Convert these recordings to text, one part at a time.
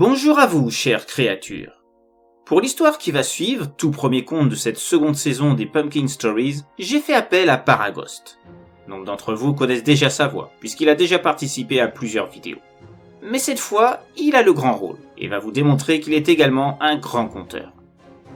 Bonjour à vous, chères créatures. Pour l'histoire qui va suivre, tout premier conte de cette seconde saison des Pumpkin Stories, j'ai fait appel à Paragost. Nombre d'entre vous connaissent déjà sa voix, puisqu'il a déjà participé à plusieurs vidéos. Mais cette fois, il a le grand rôle, et va vous démontrer qu'il est également un grand conteur.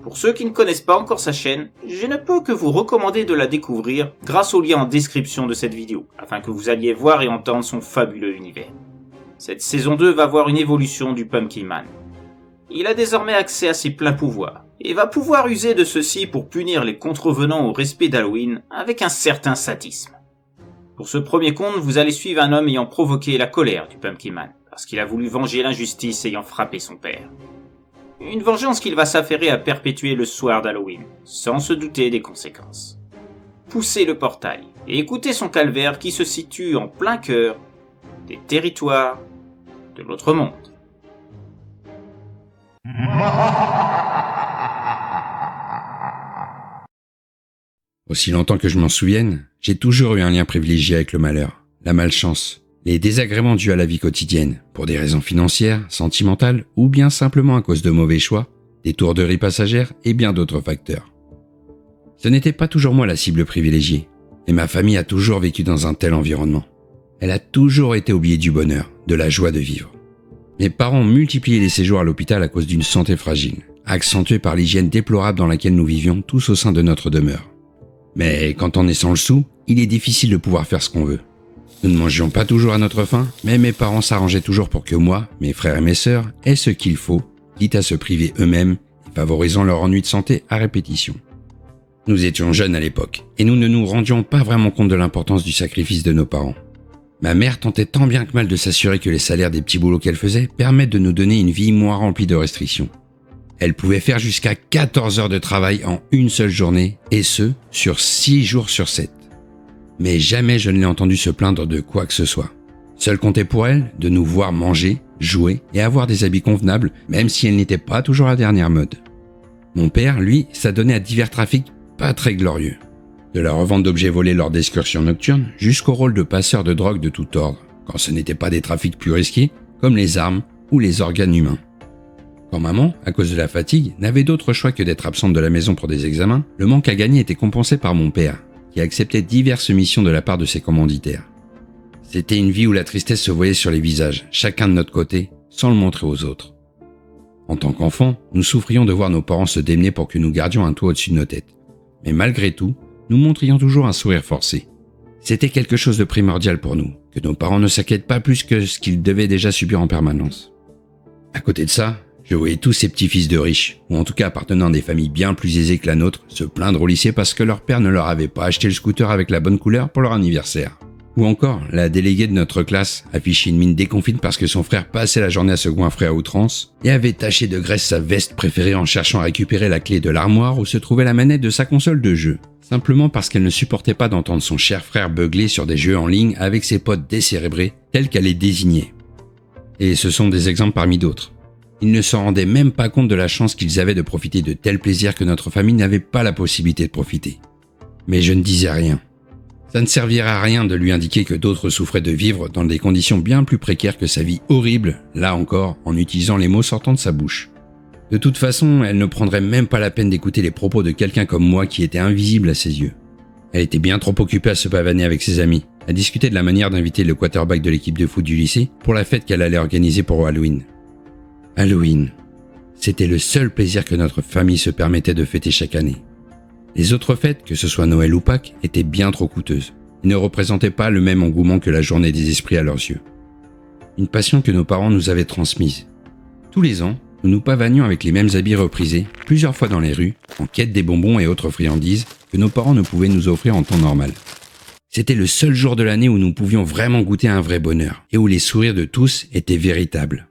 Pour ceux qui ne connaissent pas encore sa chaîne, je ne peux que vous recommander de la découvrir grâce au lien en description de cette vidéo, afin que vous alliez voir et entendre son fabuleux univers. Cette saison 2 va voir une évolution du Pumpkin Man. Il a désormais accès à ses pleins pouvoirs, et va pouvoir user de ceux-ci pour punir les contrevenants au respect d'Halloween avec un certain sadisme. Pour ce premier conte, vous allez suivre un homme ayant provoqué la colère du Pumpkin Man, parce qu'il a voulu venger l'injustice ayant frappé son père. Une vengeance qu'il va s'affairer à perpétuer le soir d'Halloween, sans se douter des conséquences. Poussez le portail, et écoutez son calvaire qui se situe en plein cœur des territoires de l'autre monde. Aussi longtemps que je m'en souvienne, j'ai toujours eu un lien privilégié avec le malheur, la malchance, les désagréments dus à la vie quotidienne, pour des raisons financières, sentimentales ou bien simplement à cause de mauvais choix, des tourderies passagères et bien d'autres facteurs. Ce n'était pas toujours moi la cible privilégiée, et ma famille a toujours vécu dans un tel environnement. Elle a toujours été oubliée du bonheur, de la joie de vivre. Mes parents ont multiplié les séjours à l'hôpital à cause d'une santé fragile, accentuée par l'hygiène déplorable dans laquelle nous vivions tous au sein de notre demeure. Mais quand on est sans le sou, il est difficile de pouvoir faire ce qu'on veut. Nous ne mangions pas toujours à notre faim, mais mes parents s'arrangeaient toujours pour que moi, mes frères et mes sœurs aient ce qu'il faut, quitte à se priver eux-mêmes, favorisant leur ennui de santé à répétition. Nous étions jeunes à l'époque, et nous ne nous rendions pas vraiment compte de l'importance du sacrifice de nos parents. Ma mère tentait tant bien que mal de s'assurer que les salaires des petits boulots qu'elle faisait permettent de nous donner une vie moins remplie de restrictions. Elle pouvait faire jusqu'à 14 heures de travail en une seule journée, et ce, sur 6 jours sur 7. Mais jamais je ne l'ai entendu se plaindre de quoi que ce soit. Seul comptait pour elle de nous voir manger, jouer et avoir des habits convenables, même si elle n'était pas toujours à la dernière mode. Mon père, lui, s'adonnait à divers trafics pas très glorieux. De la revente d'objets volés lors d'excursions nocturnes jusqu'au rôle de passeur de drogue de tout ordre, quand ce n'était pas des trafics plus risqués, comme les armes ou les organes humains. Quand maman, à cause de la fatigue, n'avait d'autre choix que d'être absente de la maison pour des examens, le manque à gagner était compensé par mon père, qui acceptait diverses missions de la part de ses commanditaires. C'était une vie où la tristesse se voyait sur les visages, chacun de notre côté, sans le montrer aux autres. En tant qu'enfants, nous souffrions de voir nos parents se démener pour que nous gardions un toit au-dessus de nos têtes. Mais malgré tout, nous montrions toujours un sourire forcé. C'était quelque chose de primordial pour nous, que nos parents ne s'inquiètent pas plus que ce qu'ils devaient déjà subir en permanence. À côté de ça, je voyais tous ces petits-fils de riches, ou en tout cas appartenant à des familles bien plus aisées que la nôtre, se plaindre au lycée parce que leur père ne leur avait pas acheté le scooter avec la bonne couleur pour leur anniversaire. Ou encore, la déléguée de notre classe affichait une mine déconfite parce que son frère passait la journée à se goinfrer à outrance et avait taché de graisse sa veste préférée en cherchant à récupérer la clé de l'armoire où se trouvait la manette de sa console de jeu. Simplement parce qu'elle ne supportait pas d'entendre son cher frère beugler sur des jeux en ligne avec ses potes décérébrés, tels qu'elle les désignait. Et ce sont des exemples parmi d'autres. Ils ne s'en rendaient même pas compte de la chance qu'ils avaient de profiter de tels plaisirs que notre famille n'avait pas la possibilité de profiter. Mais je ne disais rien. Ça ne servirait à rien de lui indiquer que d'autres souffraient de vivre dans des conditions bien plus précaires que sa vie horrible, là encore, en utilisant les mots sortant de sa bouche. De toute façon, elle ne prendrait même pas la peine d'écouter les propos de quelqu'un comme moi qui était invisible à ses yeux. Elle était bien trop occupée à se pavaner avec ses amis, à discuter de la manière d'inviter le quarterback de l'équipe de foot du lycée pour la fête qu'elle allait organiser pour Halloween. Halloween, c'était le seul plaisir que notre famille se permettait de fêter chaque année. Les autres fêtes, que ce soit Noël ou Pâques, étaient bien trop coûteuses et ne représentaient pas le même engouement que la journée des esprits à leurs yeux. Une passion que nos parents nous avaient transmise. Tous les ans, nous nous pavanions avec les mêmes habits reprisés, plusieurs fois dans les rues, en quête des bonbons et autres friandises que nos parents ne pouvaient nous offrir en temps normal. C'était le seul jour de l'année où nous pouvions vraiment goûter à un vrai bonheur et où les sourires de tous étaient véritables.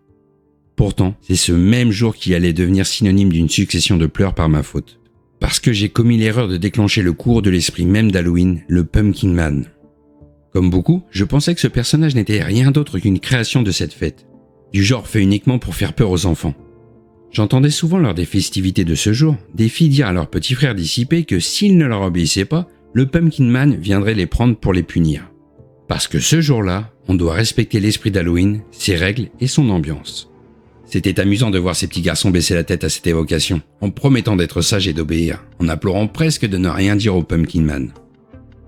Pourtant, c'est ce même jour qui allait devenir synonyme d'une succession de pleurs par ma faute. Parce que j'ai commis l'erreur de déclencher le cours de l'esprit même d'Halloween, le Pumpkin Man. Comme beaucoup, je pensais que ce personnage n'était rien d'autre qu'une création de cette fête, du genre fait uniquement pour faire peur aux enfants. J'entendais souvent lors des festivités de ce jour, des filles dire à leurs petits frères dissipés que s'ils ne leur obéissaient pas, le Pumpkin Man viendrait les prendre pour les punir. Parce que ce jour-là, on doit respecter l'esprit d'Halloween, ses règles et son ambiance. C'était amusant de voir ces petits garçons baisser la tête à cette évocation, en promettant d'être sages et d'obéir, en implorant presque de ne rien dire au Pumpkin Man.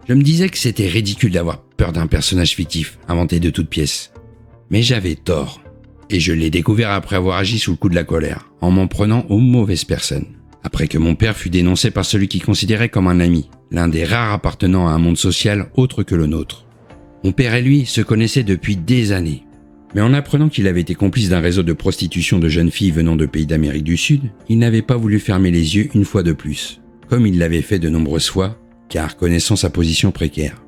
Je me disais que c'était ridicule d'avoir peur d'un personnage fictif, inventé de toutes pièces. Mais j'avais tort. Et je l'ai découvert après avoir agi sous le coup de la colère, en m'en prenant aux mauvaises personnes. Après que mon père fut dénoncé par celui qu'il considérait comme un ami, l'un des rares appartenant à un monde social autre que le nôtre. Mon père et lui se connaissaient depuis des années. Mais en apprenant qu'il avait été complice d'un réseau de prostitution de jeunes filles venant de pays d'Amérique du Sud, il n'avait pas voulu fermer les yeux une fois de plus, comme il l'avait fait de nombreuses fois, car connaissant sa position précaire.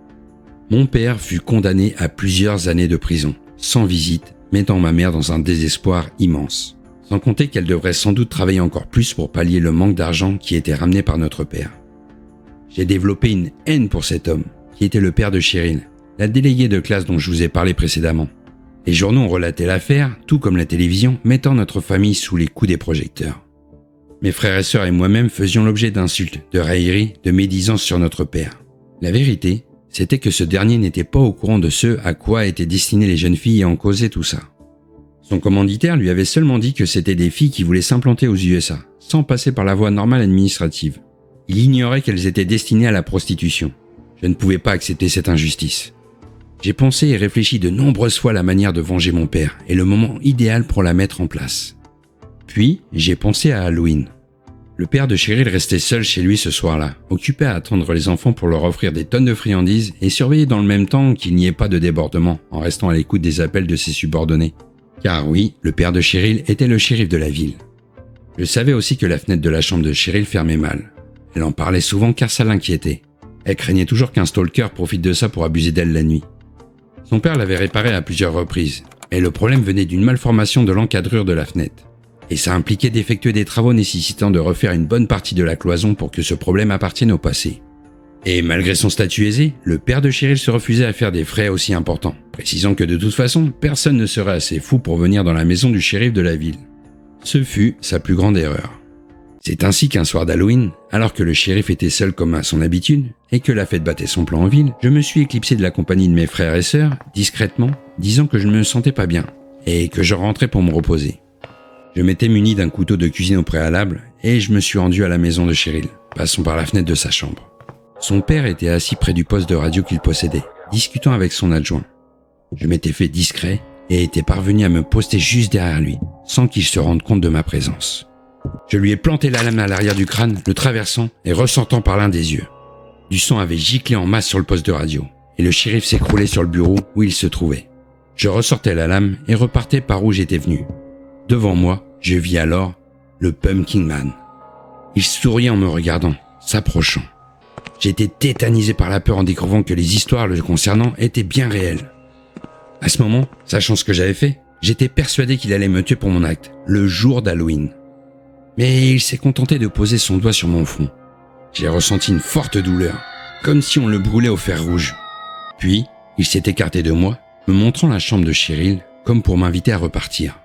Mon père fut condamné à plusieurs années de prison, sans visite, mettant ma mère dans un désespoir immense. Sans compter qu'elle devrait sans doute travailler encore plus pour pallier le manque d'argent qui était ramené par notre père. J'ai développé une haine pour cet homme, qui était le père de Cheryl, la déléguée de classe dont je vous ai parlé précédemment. Les journaux ont relaté l'affaire, tout comme la télévision, mettant notre famille sous les coups des projecteurs. Mes frères et sœurs et moi-même faisions l'objet d'insultes, de railleries, de médisances sur notre père. La vérité, c'était que ce dernier n'était pas au courant de ce à quoi étaient destinées les jeunes filles et en causait tout ça. Son commanditaire lui avait seulement dit que c'était des filles qui voulaient s'implanter aux USA, sans passer par la voie normale administrative. Il ignorait qu'elles étaient destinées à la prostitution. Je ne pouvais pas accepter cette injustice. J'ai pensé et réfléchi de nombreuses fois à la manière de venger mon père et le moment idéal pour la mettre en place. Puis, j'ai pensé à Halloween. Le père de Cheryl restait seul chez lui ce soir-là, occupé à attendre les enfants pour leur offrir des tonnes de friandises et surveiller dans le même temps qu'il n'y ait pas de débordement en restant à l'écoute des appels de ses subordonnés. Car oui, le père de Cheryl était le shérif de la ville. Je savais aussi que la fenêtre de la chambre de Cheryl fermait mal. Elle en parlait souvent car ça l'inquiétait. Elle craignait toujours qu'un stalker profite de ça pour abuser d'elle la nuit. Son père l'avait réparée à plusieurs reprises, et le problème venait d'une malformation de l'encadrure de la fenêtre. Et ça impliquait d'effectuer des travaux nécessitant de refaire une bonne partie de la cloison pour que ce problème appartienne au passé. Et malgré son statut aisé, le père de Cheryl se refusait à faire des frais aussi importants, précisant que de toute façon, personne ne serait assez fou pour venir dans la maison du shérif de la ville. Ce fut sa plus grande erreur. C'est ainsi qu'un soir d'Halloween, alors que le shérif était seul comme à son habitude, et que la fête battait son plan en ville, je me suis éclipsé de la compagnie de mes frères et sœurs, discrètement, disant que je ne me sentais pas bien, et que je rentrais pour me reposer. Je m'étais muni d'un couteau de cuisine au préalable, et je me suis rendu à la maison de Cheryl, passant par la fenêtre de sa chambre. Son père était assis près du poste de radio qu'il possédait, discutant avec son adjoint. Je m'étais fait discret, et était parvenu à me poster juste derrière lui, sans qu'il se rende compte de ma présence. Je lui ai planté la lame à l'arrière du crâne, le traversant et ressortant par l'un des yeux. Du sang avait giclé en masse sur le poste de radio, et le shérif s'écroulait sur le bureau où il se trouvait. Je ressortais la lame et repartais par où j'étais venu. Devant moi, je vis alors le Pumpkin Man. Il souriait en me regardant, s'approchant. J'étais tétanisé par la peur en découvrant que les histoires le concernant étaient bien réelles. À ce moment, sachant ce que j'avais fait, j'étais persuadé qu'il allait me tuer pour mon acte, le jour d'Halloween. Mais il s'est contenté de poser son doigt sur mon front. J'ai ressenti une forte douleur, comme si on le brûlait au fer rouge. Puis, il s'est écarté de moi, me montrant la chambre de Cheryl, comme pour m'inviter à repartir.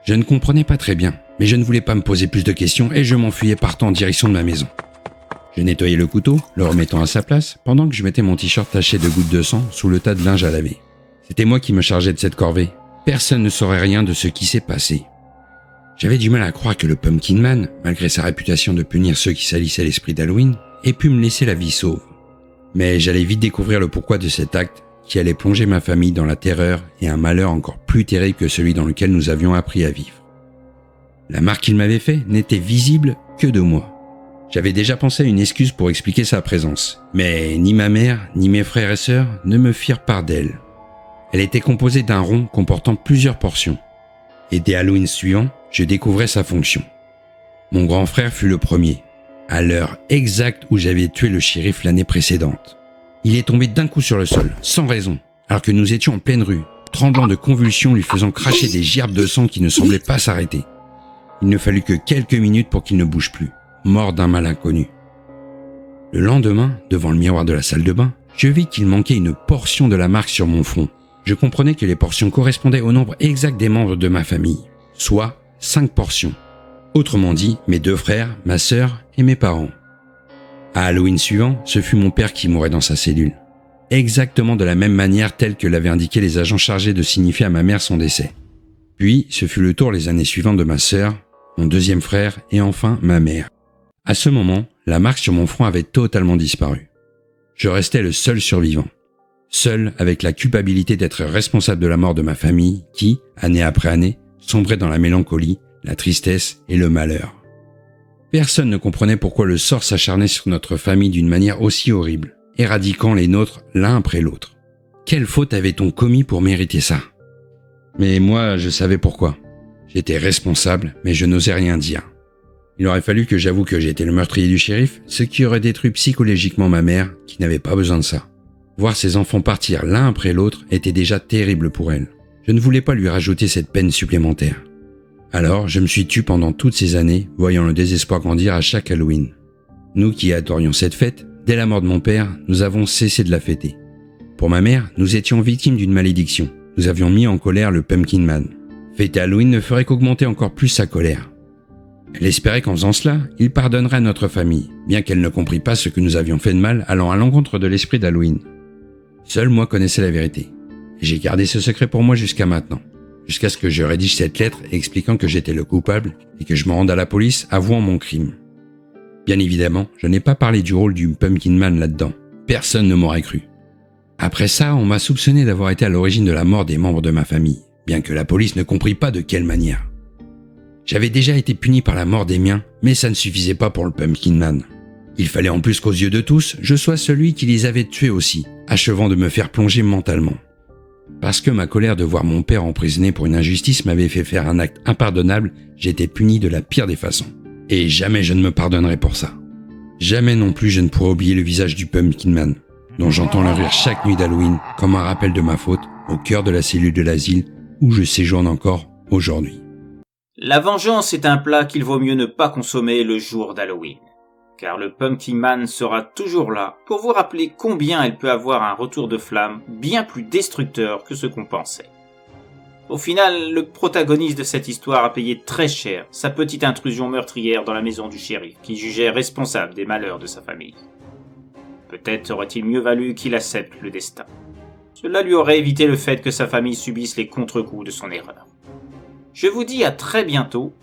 Je ne comprenais pas très bien, mais je ne voulais pas me poser plus de questions et je m'enfuyais partant en direction de ma maison. Je nettoyais le couteau, le remettant à sa place, pendant que je mettais mon t-shirt taché de gouttes de sang sous le tas de linge à laver. C'était moi qui me chargeais de cette corvée. Personne ne saurait rien de ce qui s'est passé. J'avais du mal à croire que le Pumpkin Man, malgré sa réputation de punir ceux qui salissaient l'esprit d'Halloween, ait pu me laisser la vie sauve. Mais j'allais vite découvrir le pourquoi de cet acte qui allait plonger ma famille dans la terreur et un malheur encore plus terrible que celui dans lequel nous avions appris à vivre. La marque qu'il m'avait fait n'était visible que de moi. J'avais déjà pensé à une excuse pour expliquer sa présence, mais ni ma mère ni mes frères et sœurs ne me firent part d'elle. Elle était composée d'un rond comportant plusieurs portions. Et dès Halloween suivant, je découvrais sa fonction. Mon grand frère fut le premier, à l'heure exacte où j'avais tué le shérif l'année précédente. Il est tombé d'un coup sur le sol, sans raison, alors que nous étions en pleine rue, tremblant de convulsions lui faisant cracher des gerbes de sang qui ne semblaient pas s'arrêter. Il ne fallut que quelques minutes pour qu'il ne bouge plus, mort d'un mal inconnu. Le lendemain, devant le miroir de la salle de bain, je vis qu'il manquait une portion de la marque sur mon front. Je comprenais que les portions correspondaient au nombre exact des membres de ma famille, soit 5 portions. Autrement dit, mes 2 frères, ma sœur et mes parents. À Halloween suivant, ce fut mon père qui mourait dans sa cellule. Exactement de la même manière telle que l'avaient indiqué les agents chargés de signifier à ma mère son décès. Puis, ce fut le tour les années suivantes de ma sœur, mon deuxième frère et enfin ma mère. À ce moment, la marque sur mon front avait totalement disparu. Je restais le seul survivant. Seul avec la culpabilité d'être responsable de la mort de ma famille qui, année après année, sombrait dans la mélancolie, la tristesse et le malheur. Personne ne comprenait pourquoi le sort s'acharnait sur notre famille d'une manière aussi horrible, éradiquant les nôtres l'un après l'autre. Quelle faute avait-on commis pour mériter ça ? Mais moi, je savais pourquoi. J'étais responsable, mais je n'osais rien dire. Il aurait fallu que j'avoue que j'étais le meurtrier du shérif, ce qui aurait détruit psychologiquement ma mère, qui n'avait pas besoin de ça. Voir ses enfants partir l'un après l'autre était déjà terrible pour elle. Je ne voulais pas lui rajouter cette peine supplémentaire. Alors, je me suis tue pendant toutes ces années, voyant le désespoir grandir à chaque Halloween. Nous qui adorions cette fête, dès la mort de mon père, nous avons cessé de la fêter. Pour ma mère, nous étions victimes d'une malédiction. Nous avions mis en colère le Pumpkin Man. Fêter Halloween ne ferait qu'augmenter encore plus sa colère. Elle espérait qu'en faisant cela, il pardonnerait à notre famille, bien qu'elle ne comprît pas ce que nous avions fait de mal allant à l'encontre de l'esprit d'Halloween. Seul moi connaissais la vérité. Et j'ai gardé ce secret pour moi jusqu'à maintenant. Jusqu'à ce que je rédige cette lettre expliquant que j'étais le coupable et que je me rende à la police avouant mon crime. Bien évidemment, je n'ai pas parlé du rôle du Pumpkin Man là-dedans. Personne ne m'aurait cru. Après ça, on m'a soupçonné d'avoir été à l'origine de la mort des membres de ma famille, bien que la police ne comprit pas de quelle manière. J'avais déjà été puni par la mort des miens, mais ça ne suffisait pas pour le Pumpkin Man. Il fallait en plus qu'aux yeux de tous, je sois celui qui les avait tués aussi, achevant de me faire plonger mentalement. Parce que ma colère de voir mon père emprisonné pour une injustice m'avait fait faire un acte impardonnable, j'étais puni de la pire des façons. Et jamais je ne me pardonnerai pour ça. Jamais non plus je ne pourrai oublier le visage du Pumpkin Man, dont j'entends le rire chaque nuit d'Halloween comme un rappel de ma faute au cœur de la cellule de l'asile où je séjourne encore aujourd'hui. La vengeance est un plat qu'il vaut mieux ne pas consommer le jour d'Halloween, car le Pumpkin Man sera toujours là pour vous rappeler combien elle peut avoir un retour de flamme bien plus destructeur que ce qu'on pensait. Au final, le protagoniste de cette histoire a payé très cher sa petite intrusion meurtrière dans la maison du shérif, qui jugeait responsable des malheurs de sa famille. Peut-être aurait-il mieux valu qu'il accepte le destin. Cela lui aurait évité le fait que sa famille subisse les contre-coups de son erreur. Je vous dis à très bientôt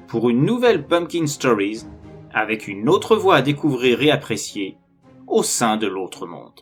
pour une nouvelle Pumpkin Stories avec une autre voix à découvrir et apprécier au sein de l'autre monde.